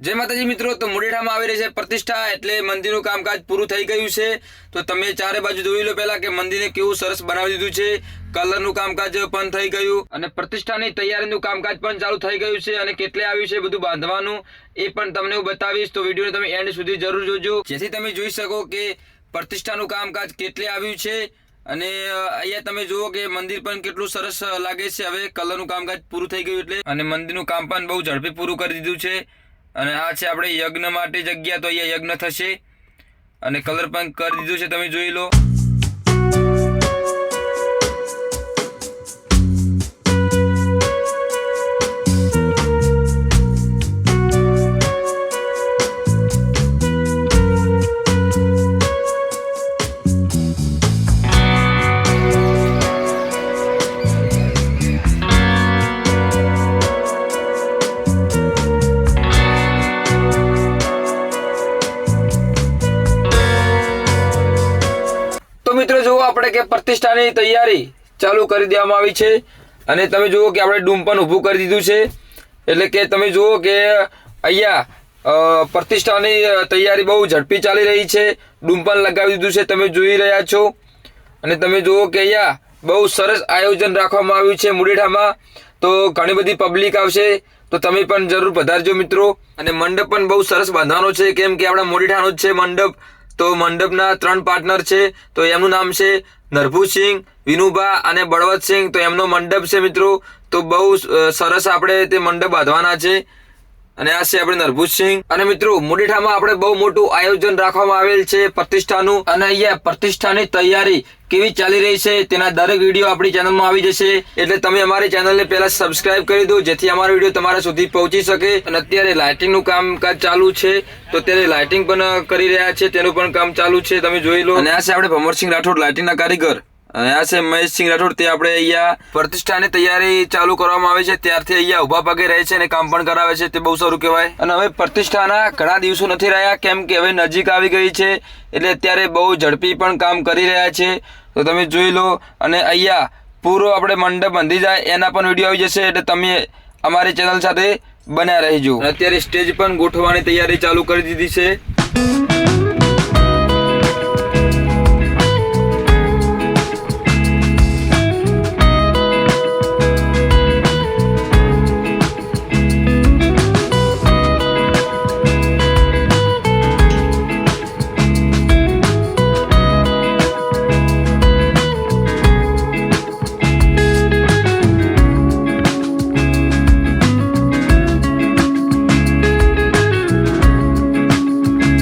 जय माताजी मित्रों। तो मुडेठामां आवी रही छे प्रतिष्ठा એટલે મંદિરનું કામકાજ પૂરું થઈ ગયું છે। તો તમે ચારે બાજુ જોઈ લો પહેલા કે મંદિરને કેવું સરસ બનાવી દીધું છે। કલરનું કામકાજ પણ થઈ ગયું અને પ્રતિષ્ઠાની તૈયારીનું કામકાજ પણ ચાલુ થઈ ગયું છે અને કેટલે આવ્યું છે બધું બાંધવાનું એ પણ તમને હું બતાવીશ। તો વિડિયોને તમે એન્ડ સુધી જરૂર જોજો જેથી તમે જોઈ શકો કે પ્રતિષ્ઠાનું કામકાજ કેટલે આવ્યું છે। અને અહીંયા તમે જુઓ કે મંદિર પણ કેટલું સરસ લાગે છે। હવે કલરનું કામકાજ પૂરું થઈ ગયું એટલે અને મંદિરનું કામ પણ બહુ ઝડપી પૂરું કરી દીધું છે। અને આ છે આપણે યજ્ઞ માટે જગ્યા। તો અહીંયા યજ્ઞ થશે અને કલર પણ કરી દીધું છે, તમે જોઈ લો। મિત્રો જુઓ આપણે કે પ્રતિષ્ઠાની તૈયારી ચાલુ કરી દેવામાં આવી છે અને તમે જુઓ કે આપણે ડૂમ પણ ઊભું કરી દીધું છે। એટલે કે તમે જુઓ કે અહીંયા પ્રતિષ્ઠાની તૈયારી બહુ ઝડપી ચાલી રહી છે। ડૂમ પણ લગાવી દીધું છે, તમે જોઈ રહ્યા છો। અને તમે જુઓ કે અહીંયા બહુ સરસ આયોજન રાખવામાં આવ્યું છે મુડેઠામાં। તો ઘણી બધી પબ્લિક આવશે, તો તમે પણ જરૂર પધારજો મિત્રો। અને મંડપ પણ બહુ સરસ બાંધવાનો છે, કેમ કે આપણા મુડેઠાનો જ છે મંડપ। તો મંડપના 3 પાર્ટનર છે, તો એમનું નામ છે નરભુસિંહ, વિનુભા અને બળવંતસિંહ। તો એમનો મંડપ છે મિત્રો। તો બહુ સરસ આપણે તે મંડપ બાંધવાના છે અને આ છે આપણે નરભુસિંહ। અને મિત્રો મુડેઠામાં આપણે બહુ મોટું આયોજન રાખવામાં આવેલ છે પ્રતિષ્ઠાનું અને અહીંયા પ્રતિષ્ઠાની તૈયારી કેવી ચાલી રહી છે તેના દરેક વિડીયો આપણી ચેનલમાં આવી જશે। એટલે તમે અમારી ચેનલને પહેલા સબસ્ક્રાઇબ કરી દો જેથી અમારો વિડીયો તમારા સુધી પહોંચી શકે। અને અત્યારે લાઇટિંગનું કામકાજ ચાલુ છે, તો અત્યારે લાઇટિંગ પણ કરી રહ્યા છે, તેનું પણ કામ ચાલુ છે, તમે જોઈ લો। અને આ છે આપણે ભમરસિંહ રાઠોડ લાઇટિંગના કારીગર અને આ છે મહેશસિંહ રાઠોડ। તે આપણે અહીંયા પ્રતિષ્ઠાની તૈયારી ચાલુ કરવામાં આવે છે ત્યારથી અહીંયા ઉભા પગે રહે છે અને કામ પણ કરાવે છે, તે બહુ સારું કહેવાય। અને હવે પ્રતિષ્ઠાના ઘણા દિવસો નથી રહ્યા, કેમ કે હવે નજીક આવી ગઈ છે એટલે અત્યારે બહુ ઝડપી પણ કામ કરી રહ્યા છે, તો તમે જોઈ લો। અને અહીંયા પૂરો આપણે મંડપ બાંધી જાય એના પણ વિડીયો આવી જશે, એટલે તમે અમારી ચેનલ સાથે બન્યા રહેજો। અત્યારે સ્ટેજ પણ ગોઠવવાની તૈયારી ચાલુ કરી દીધી છે।